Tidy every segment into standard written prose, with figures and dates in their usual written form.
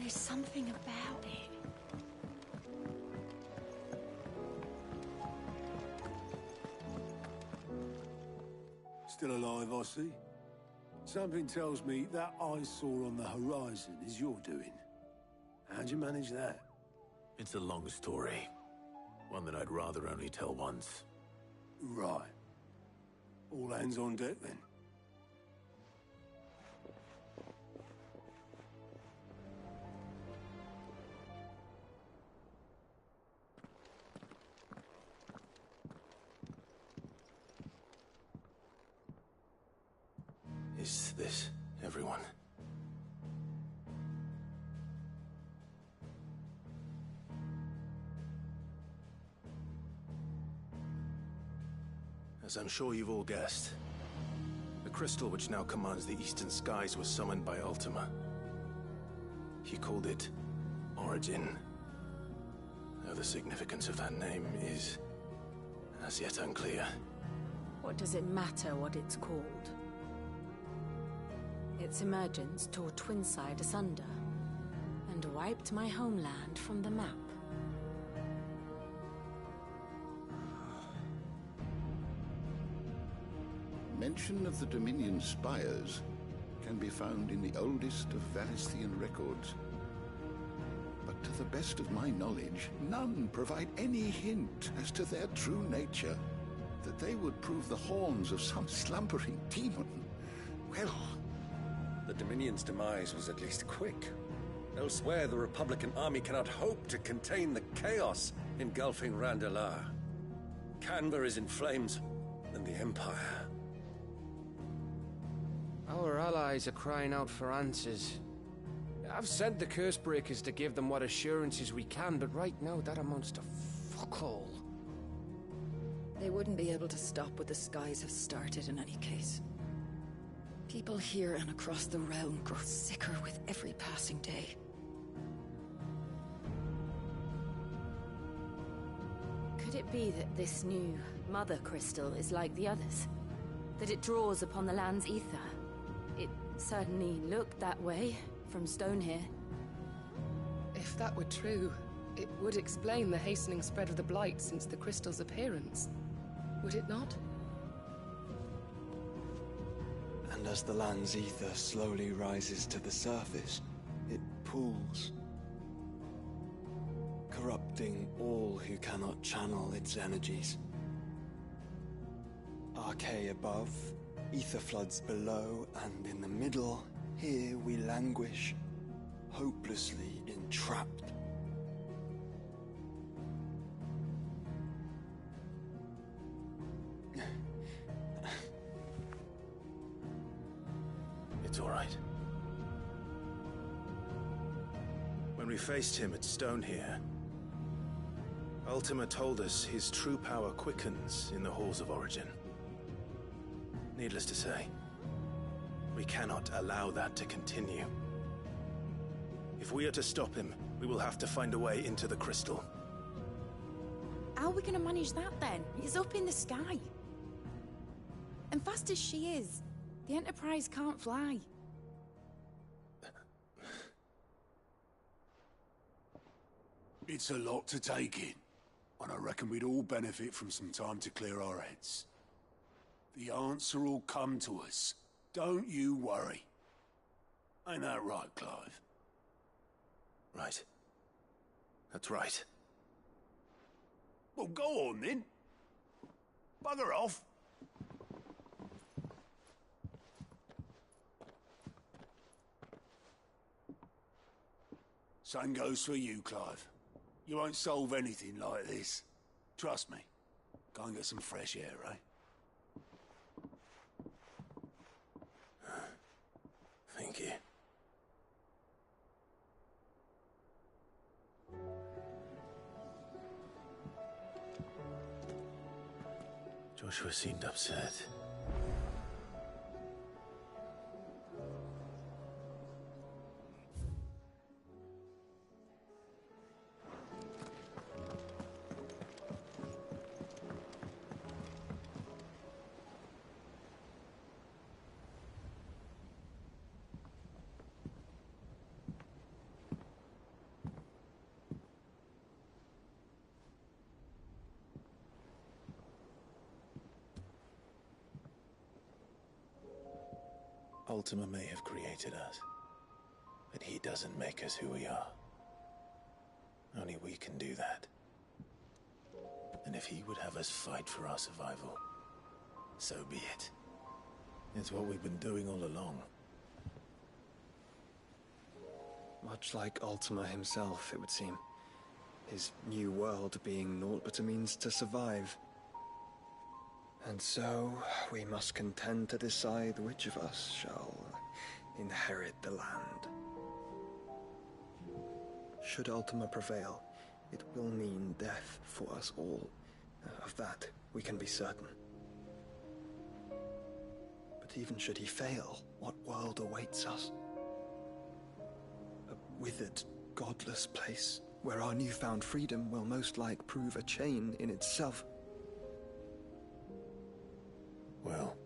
is something about it. Still alive, I see. Something tells me that eyesore on the horizon is your doing. How'd you manage that? It's a long story. One that I'd rather only tell once. Right. All hands on deck, then. Is this everyone? As I'm sure you've all guessed, the crystal which now commands the eastern skies was summoned by Ultima. He called it Origin. Though the significance of that name is as yet unclear. What does it matter what it's called? Its emergence tore Twinside asunder and wiped my homeland from the map. Mention of the Dominion spires can be found in the oldest of Variscian records. But to the best of my knowledge, none provide any hint as to their true nature. That they would prove the horns of some slumbering demon. Well... The Dominion's demise was at least quick. Elsewhere, the Republican army cannot hope to contain the chaos engulfing Randalar. Canberra is in flames, and the Empire... Our allies are crying out for answers. I've sent the Cursebreakers to give them what assurances we can, but right now that amounts to fuck all. They wouldn't be able to stop what the skies have started in any case. People here and across the realm grow sicker with every passing day. Could it be that this new Mother Crystal is like the others? That it draws upon the land's ether? It certainly looked that way from stone here. If that were true, it would explain the hastening spread of the Blight since the crystal's appearance. Would it not? And as the land's ether slowly rises to the surface, it pools, corrupting all who cannot channel its energies. Archaea above, ether floods below, and in the middle, here we languish, hopelessly entrapped. It's all right. When we faced him at Stone here, Ultima told us his true power quickens in the halls of Origin. Needless to say, we cannot allow that to continue. If we are to stop him, we will have to find a way into the crystal. How are we gonna manage that then? It's up in the sky. And fast as she is, the Enterprise can't fly. It's a lot to take in, and I reckon we'd all benefit from some time to clear our heads. The answer will come to us. Don't you worry. Ain't that right, Clive? Right. That's right. Well, go on then. Bugger off. Same goes for you, Clive. You won't solve anything like this. Trust me. Go and get some fresh air, eh? Thank you. Joshua seemed upset. Ultima may have created us, but he doesn't make us who we are. Only we can do that. And if he would have us fight for our survival, so be it. It's what we've been doing all along. Much like Ultima himself, it would seem. His new world being naught but a means to survive. And so, we must contend to decide which of us shall inherit the land. Should Ultima prevail, it will mean death for us all. Of that, we can be certain. But even should he fail, what world awaits us? A withered, godless place, where our newfound freedom will most like prove a chain in itself. Well,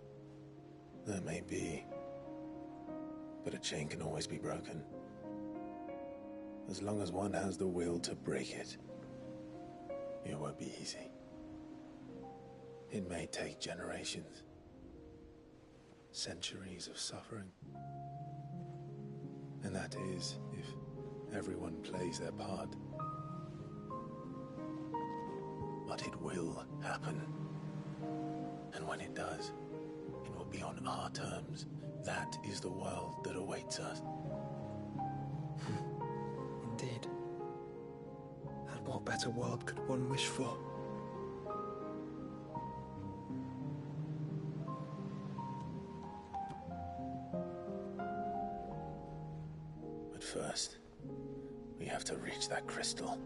that may be. But a chain can always be broken. As long as one has the will to break it. It won't be easy. It may take generations. Centuries of suffering. And that is, if everyone plays their part. But it will happen. And when it does, it will be on our terms. That is the world that awaits us. Indeed. And what better world could one wish for? But first, we have to reach that crystal.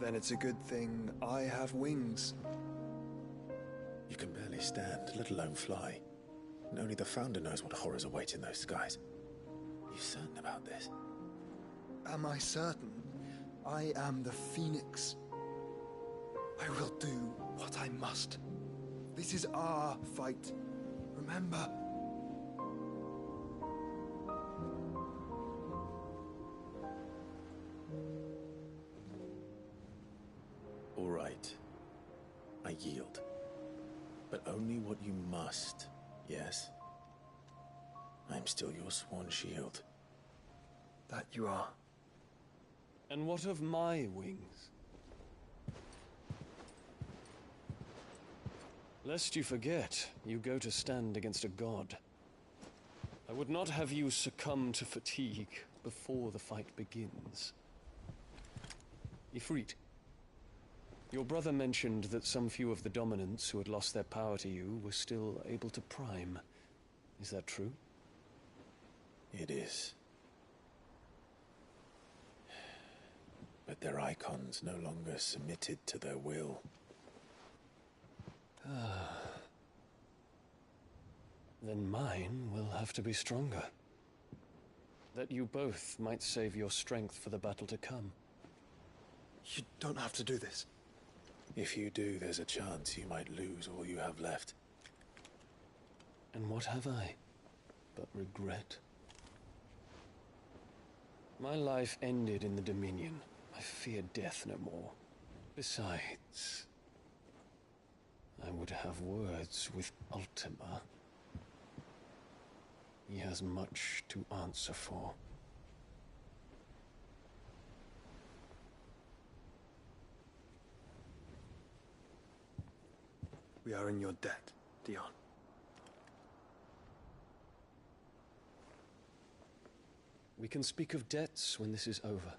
Then it's a good thing I have wings. You can barely stand, let alone fly. And only the Founder knows what horrors await in those skies. Are you certain about this? Am I certain? I am the Phoenix. I will do what I must. This is our fight. Remember? All right. I yield. But only what you must, yes? I'm still your sworn shield. That you are. And what of my wings? Lest you forget, you go to stand against a god. I would not have you succumb to fatigue before the fight begins. Ifrit, your brother mentioned that some few of the dominants who had lost their power to you were still able to prime. Is that true? It is. But their icons no longer submitted to their will. Then mine will have to be stronger. That you both might save your strength for the battle to come. You don't have to do this. If you do, there's a chance you might lose all you have left. And what have I but regret? My life ended in the Dominion. I fear death no more. Besides, I would have words with Ultima. He has much to answer for. We are in your debt, Dion. We can speak of debts when this is over.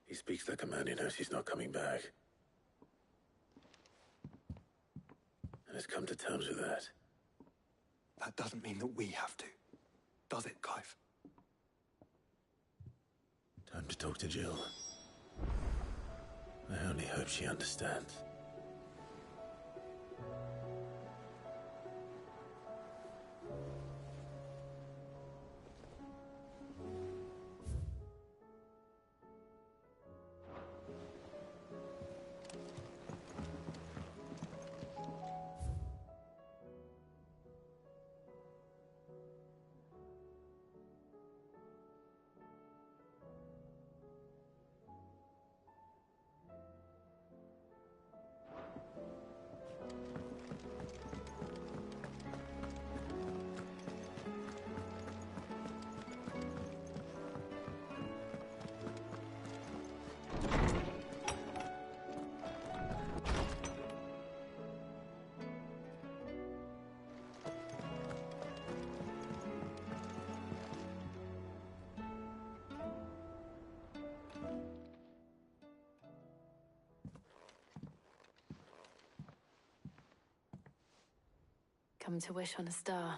He speaks the command, he knows he's not coming back. And has come to terms with that. That doesn't mean that we have to. Does it, Clive? Time to talk to Jill. I only hope she understands. Come to wish on a star.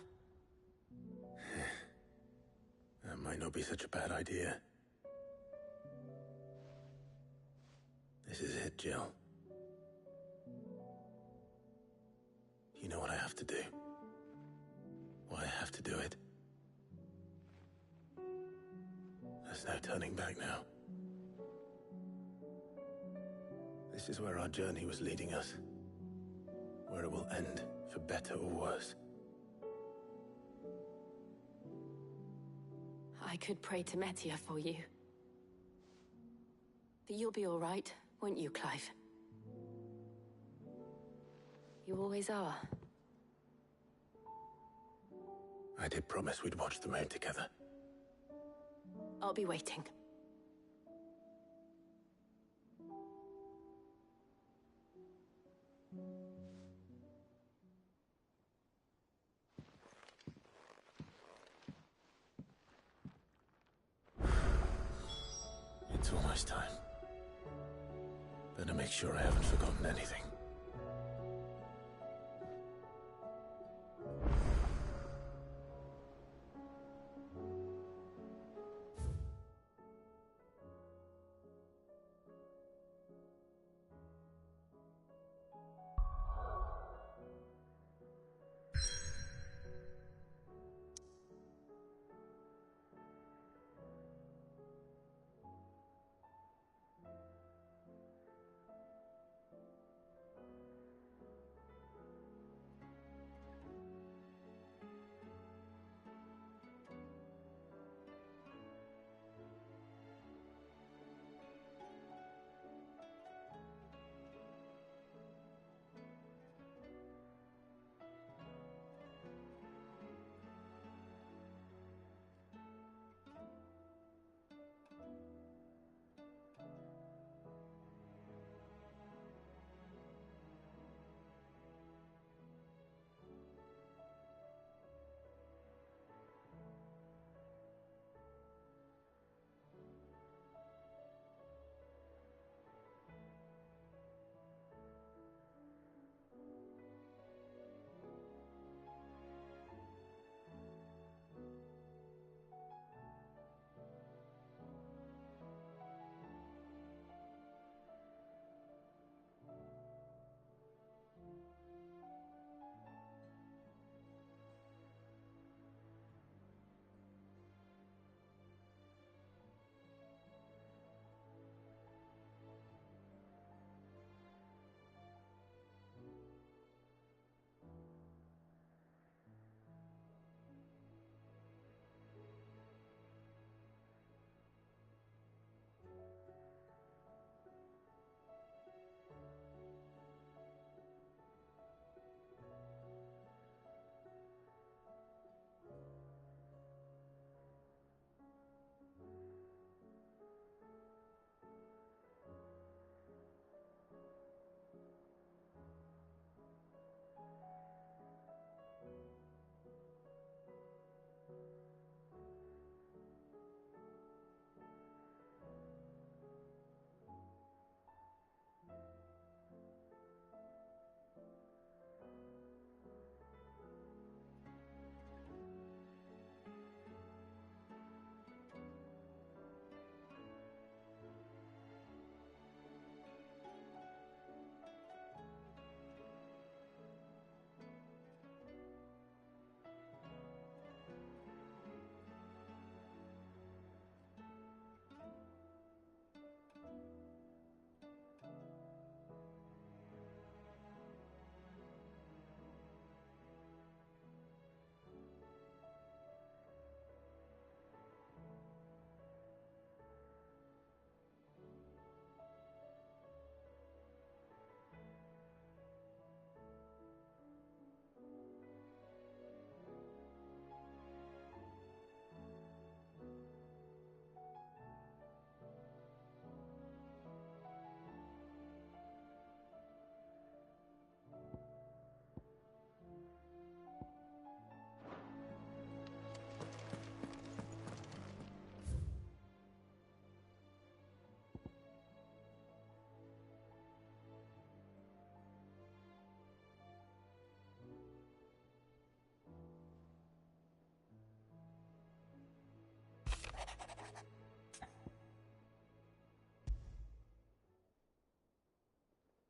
That might not be such a bad idea. This is it, Jill. You know what I have to do. Why I have to do it. There's no turning back now. This is where our journey was leading us. Where it will end, for better or worse. I could pray to Metia for you. But you'll be all right, won't you, Clive? You always are. I did promise we'd watch the moon together. I'll be waiting. It's almost time. Better make sure I haven't forgotten anything.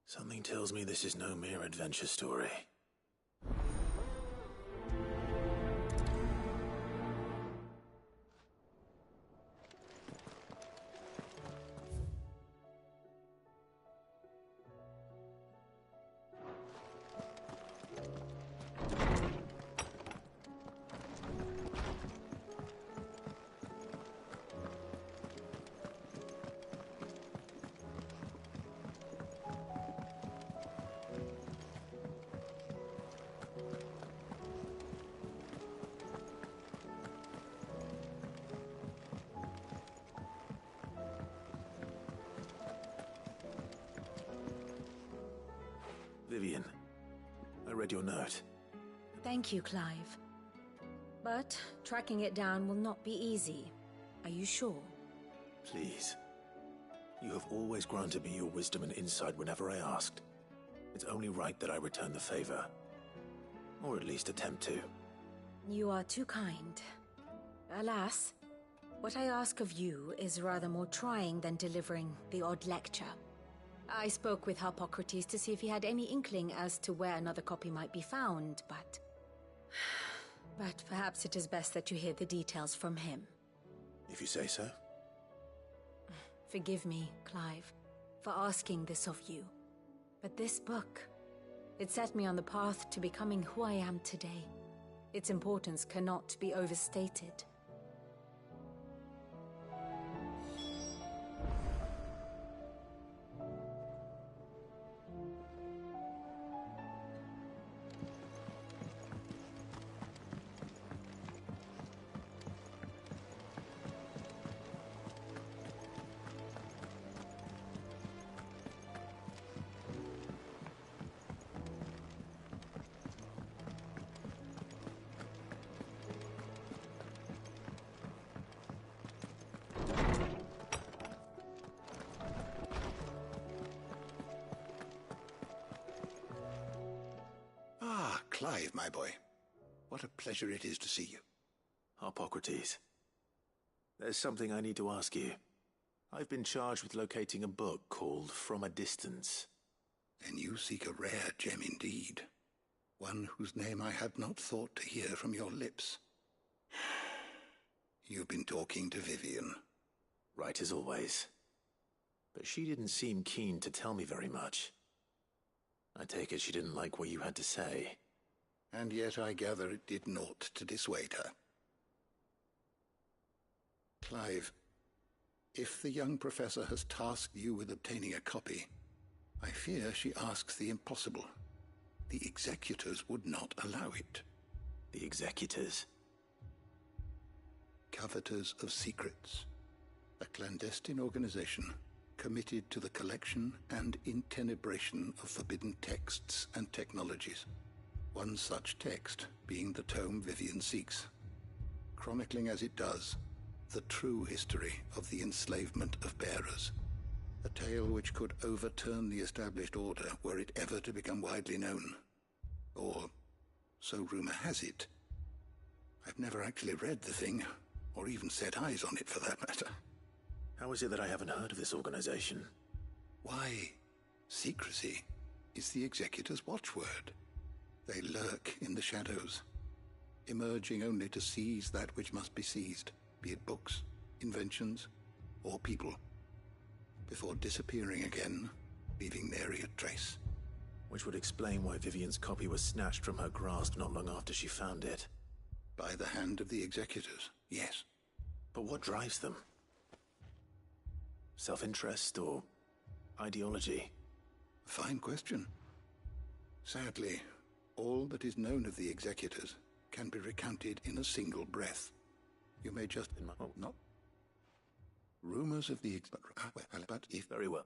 Something tells me this is no mere adventure story. Vivian, I read your note. Thank you, Clive. But tracking it down will not be easy. Are you sure? Please. You have always granted me your wisdom and insight whenever I asked. It's only right that I return the favor. Or at least attempt to. You are too kind. Alas, what I ask of you is rather more trying than delivering the odd lecture. I spoke with Harpocrates to see if he had any inkling as to where another copy might be found, but... But perhaps it is best that you hear the details from him. If you say so. Forgive me, Clive, for asking this of you. But this book, it set me on the path to becoming who I am today. Its importance cannot be overstated. Clive, my boy. What a pleasure it is to see you. Harpocrates. There's something I need to ask you. I've been charged with locating a book called From a Distance. Then you seek a rare gem indeed. One whose name I had not thought to hear from your lips. You've been talking to Vivian. Right as always. But she didn't seem keen to tell me very much. I take it she didn't like what you had to say. And yet I gather it did naught to dissuade her. Clive, if the young professor has tasked you with obtaining a copy, I fear she asks the impossible. The executors would not allow it. The executors? Coveters of Secrets. A clandestine organization committed to the collection and intenebration of forbidden texts and technologies. One such text being the tome Vivian seeks, chronicling as it does the true history of the enslavement of bearers. A tale which could overturn the established order were it ever to become widely known. Or, so rumor has it. I've never actually read the thing, or even set eyes on it for that matter. How is it that I haven't heard of this organization? Why, secrecy is the executor's watchword. They lurk in the shadows, emerging only to seize that which must be seized, be it books, inventions, or people, before disappearing again, leaving nary a trace. Which would explain why Vivian's copy was snatched from her grasp not long after she found it. By the hand of the executors, yes. But what drives them? Self-interest or ideology? A fine question. Sadly, all that is known of the executors can be recounted in a single breath. You may just... not... Rumors of the but if... Very well.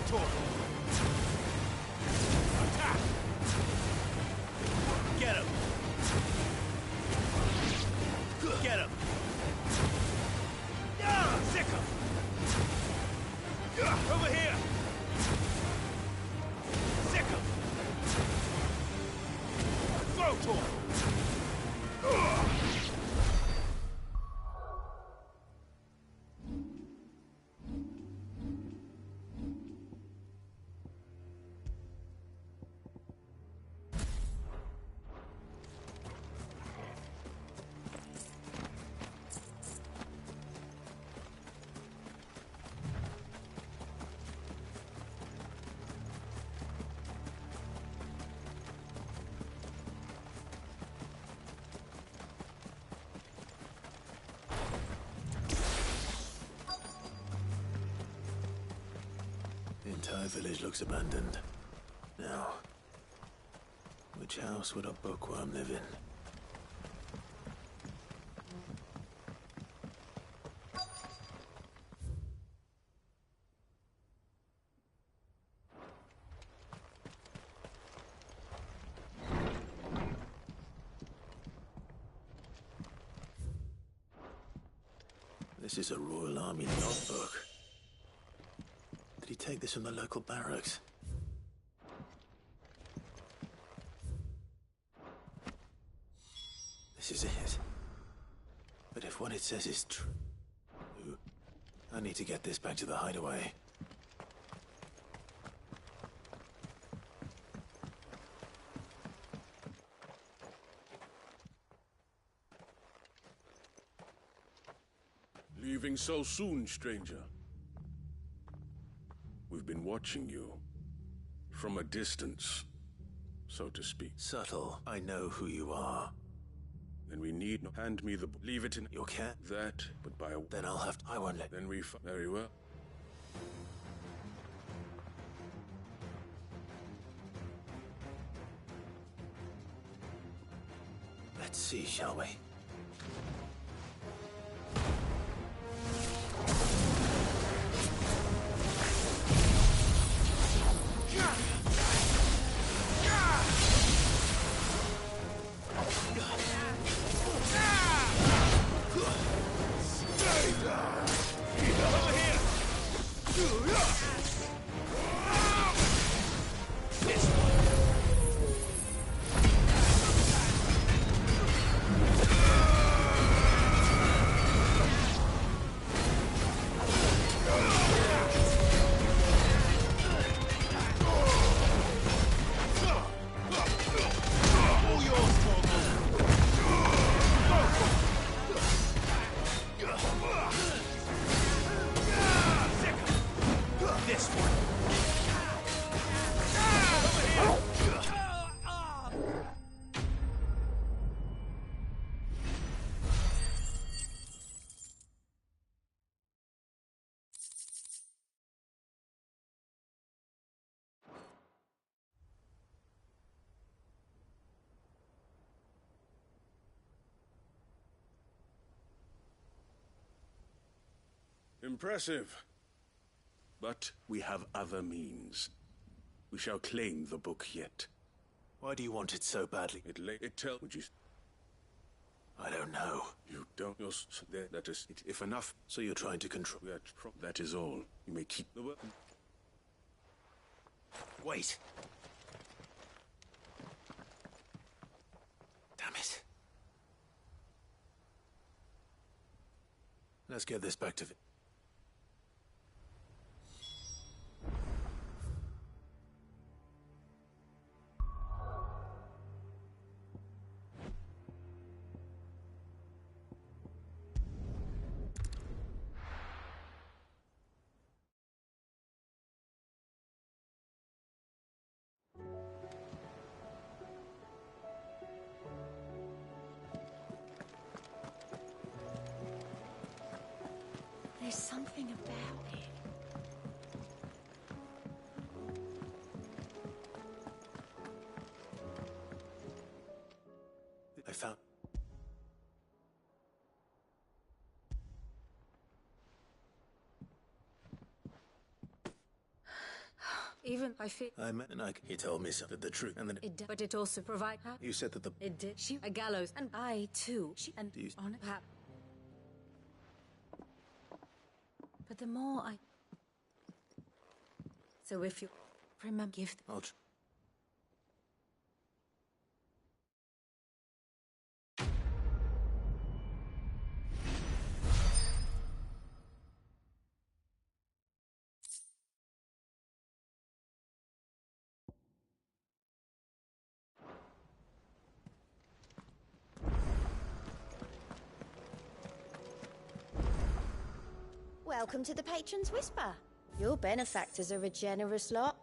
to him! Attack! Get him! Get him! Sick him! Over here! Sick him! Throw to him! The entire village looks abandoned. Now, which house would a bookworm live in? This is a Royal Army logbook. Did he take this from the local barracks? This is it. But if what it says is true, I need to get this back to the hideaway. Leaving so soon, stranger? We've been watching you. From a distance, so to speak. Subtle. I know who you are. Then we need not hand me the book. Leave it in your cat. That, but by a... Then I'll have to... I won't let... Then we... Very well. Let's see, shall we? Impressive. But we have other means. We shall claim the book yet. Why do you want it so badly? Would you... I don't know. You don't... That is... If enough... So you're trying to control... That is all. You may keep the work... Wait. Damn it. Let's get this back to... Even I feel He told me something, the truth, and then it did, but it also provide her. you said that the... It did. She a gallows, and I too. She and Do you- on it. But the more I. So if you remember, give. I'll Welcome to the Patron's Whisper. Your benefactors are a generous lot.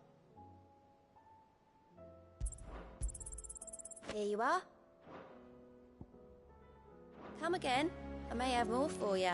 Here you are. Come again. I may have more for you.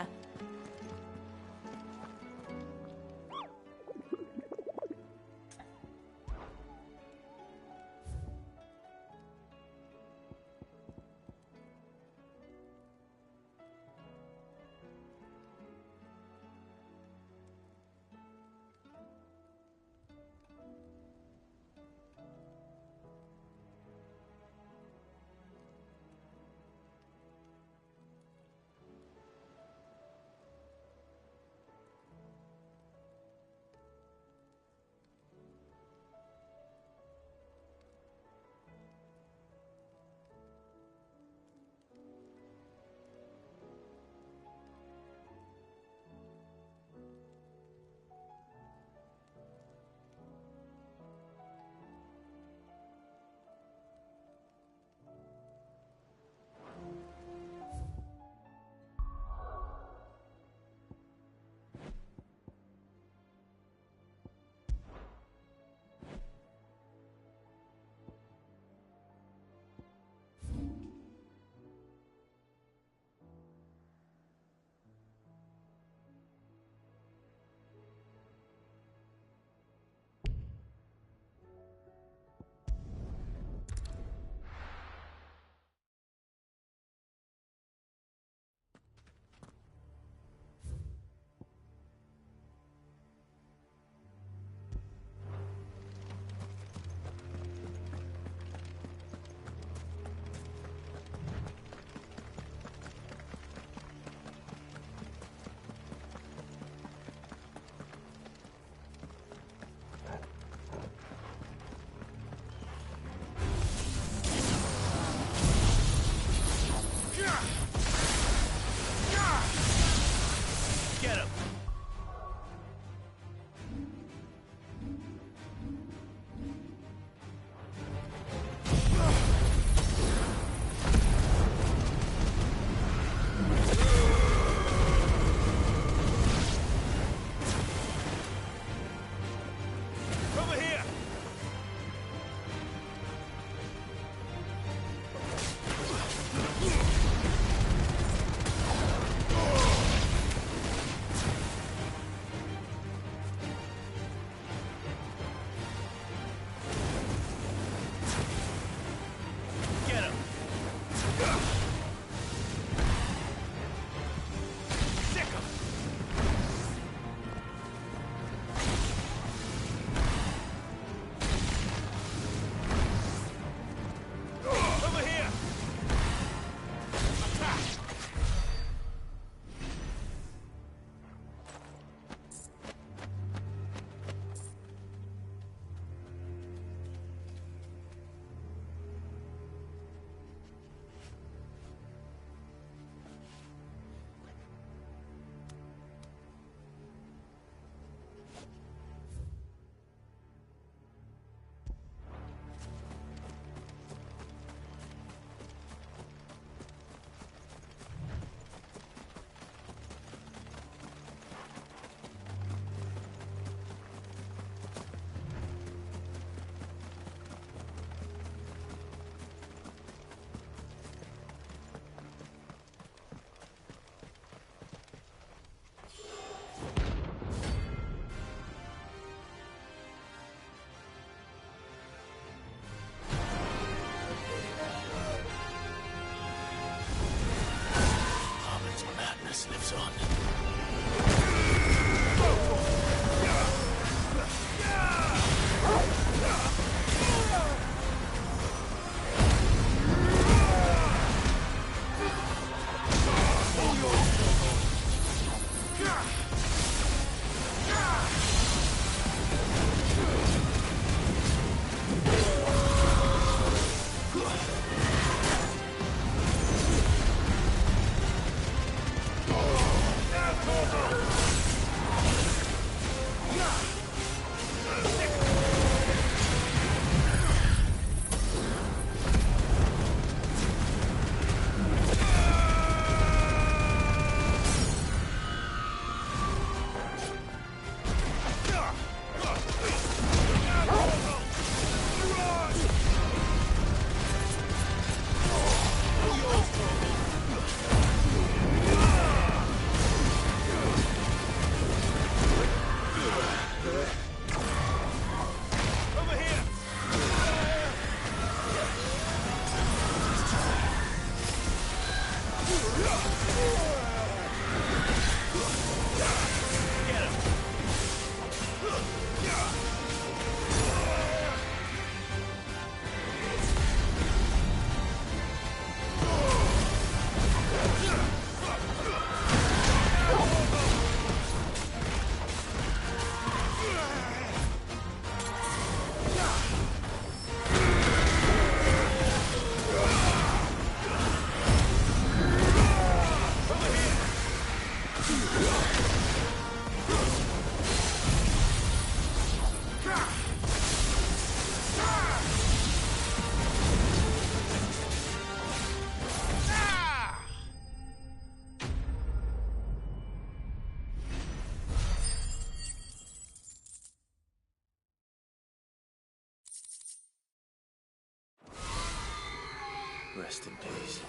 Rest in peace.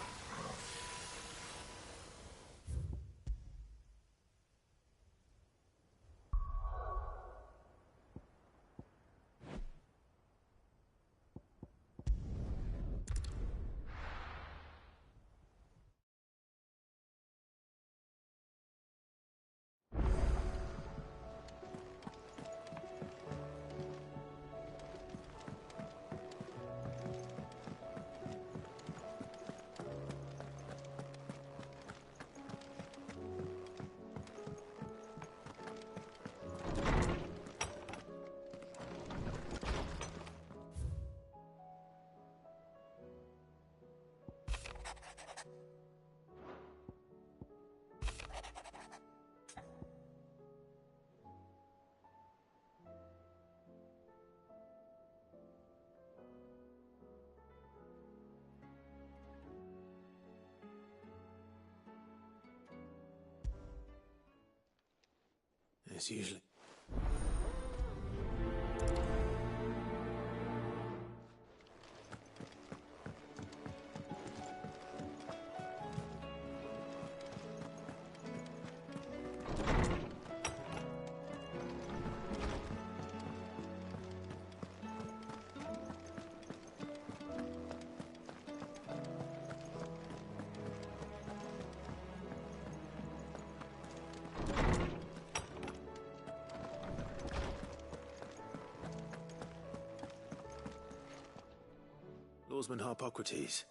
It's usually... Lawsman Harpocrates,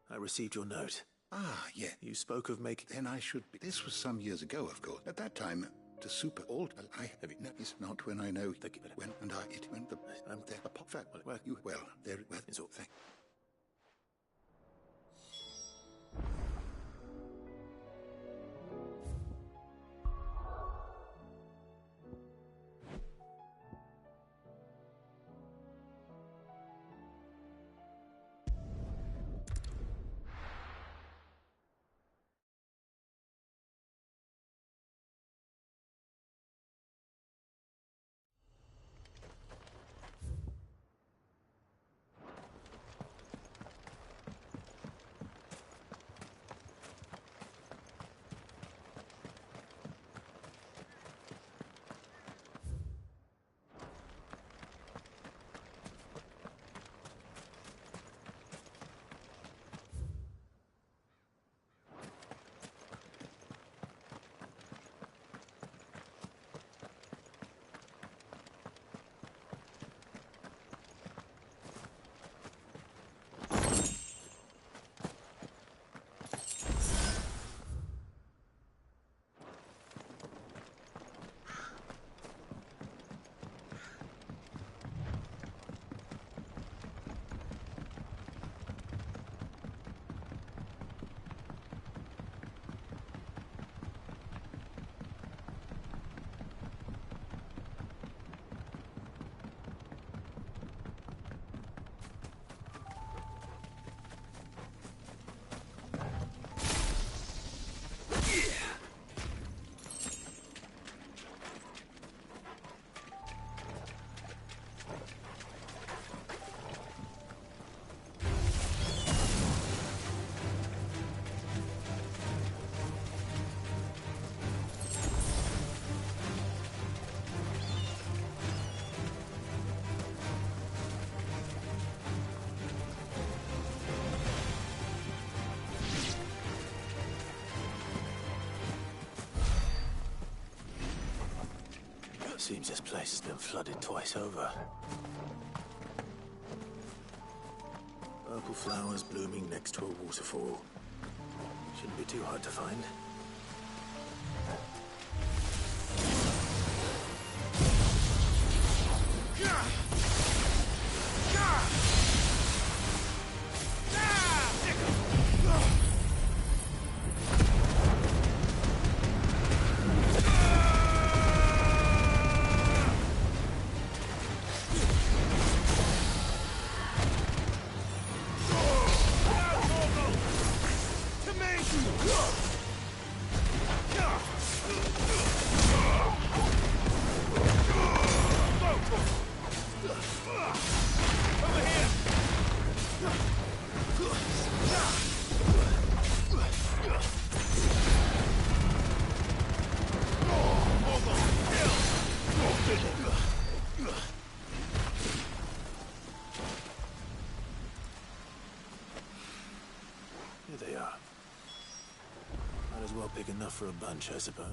I received your note. Ah, yeah. You spoke of making... Then I should be... This was some years ago, of course. At that time, to super old, I have it. No, it's not when I know... When and I... It went the... I'm there. A pop fact. Well, you... Well, there... Well, it's all... Thank... Seems this place has been flooded twice over. Purple flowers blooming next to a waterfall. Shouldn't be too hard to find. Big enough for a bunch, I suppose.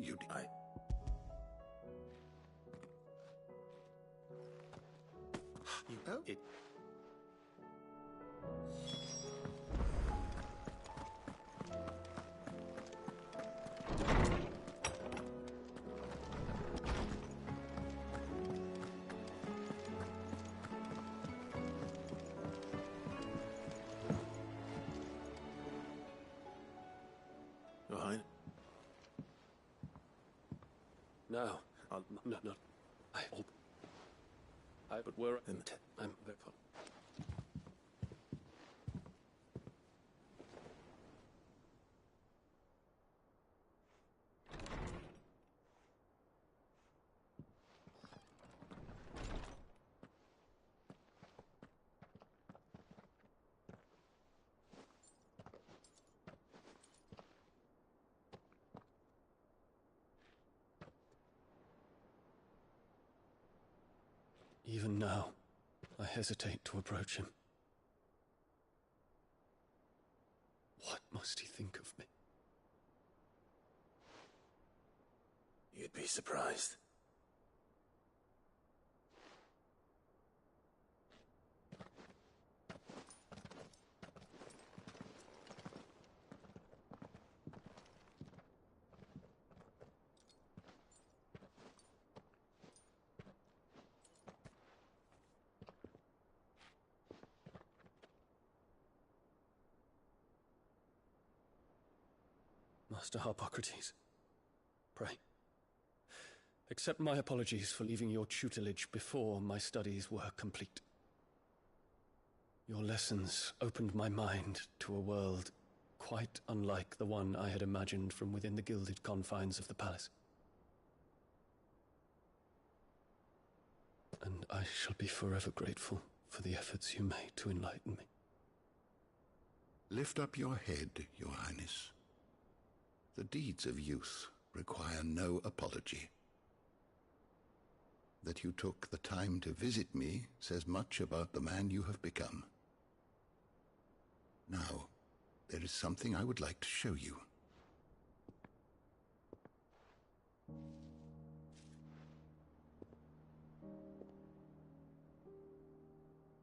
You die. Oh. It. Your Highness? No. No, no. But where I'm very full. Even now, I hesitate to approach him. What must he think of me? You'd be surprised. Master Harpocrates, pray, accept my apologies for leaving your tutelage before my studies were complete. Your lessons opened my mind to a world quite unlike the one I had imagined from within the gilded confines of the palace. And I shall be forever grateful for the efforts you made to enlighten me. Lift up your head, Your Highness. The deeds of youth require no apology. That you took the time to visit me says much about the man you have become. Now, there is something I would like to show you.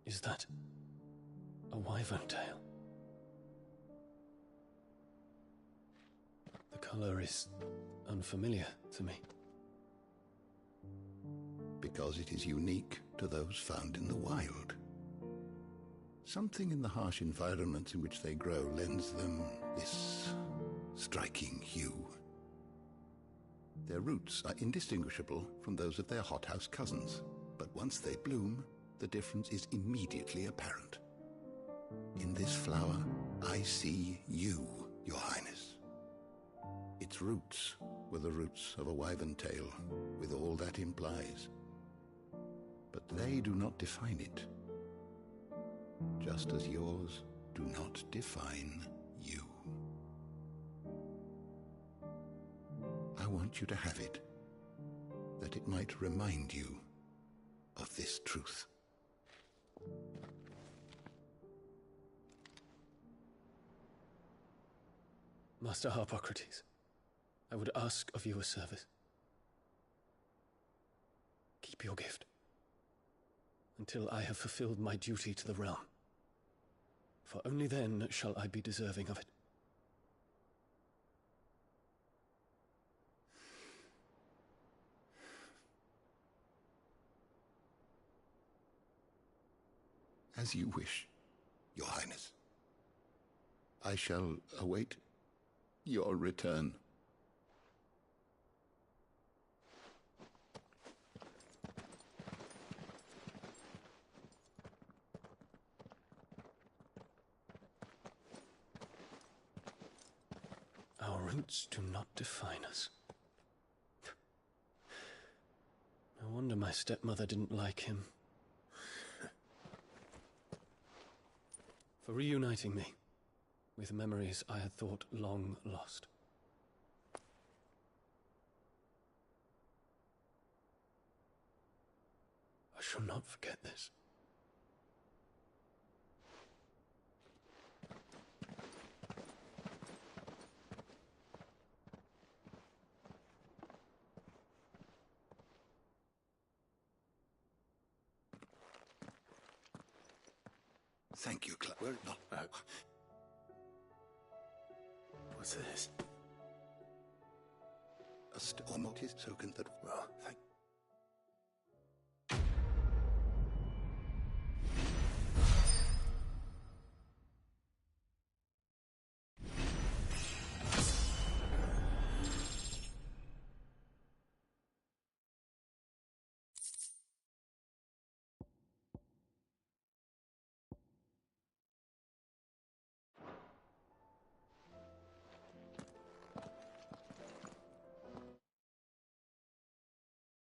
Is that a wyvern tail? The color is unfamiliar to me. Because it is unique to those found in the wild. Something in the harsh environments in which they grow lends them this striking hue. Their roots are indistinguishable from those of their hothouse cousins, but once they bloom, the difference is immediately apparent. In this flower, I see you, Your Highness. Its roots were the roots of a wyvern tail, with all that implies. But they do not define it, just as yours do not define you. I want you to have it, that it might remind you of this truth. Master Harpocrates, I would ask of you a service. Keep your gift until I have fulfilled my duty to the realm, for only then shall I be deserving of it. As you wish, Your Highness. I shall await your return. Our roots do not define us. No wonder my stepmother didn't like him. For reuniting me with memories I had thought long lost. I shall not forget this. Thank you, Clark. Well, what's this? A storm is token that... Well, thank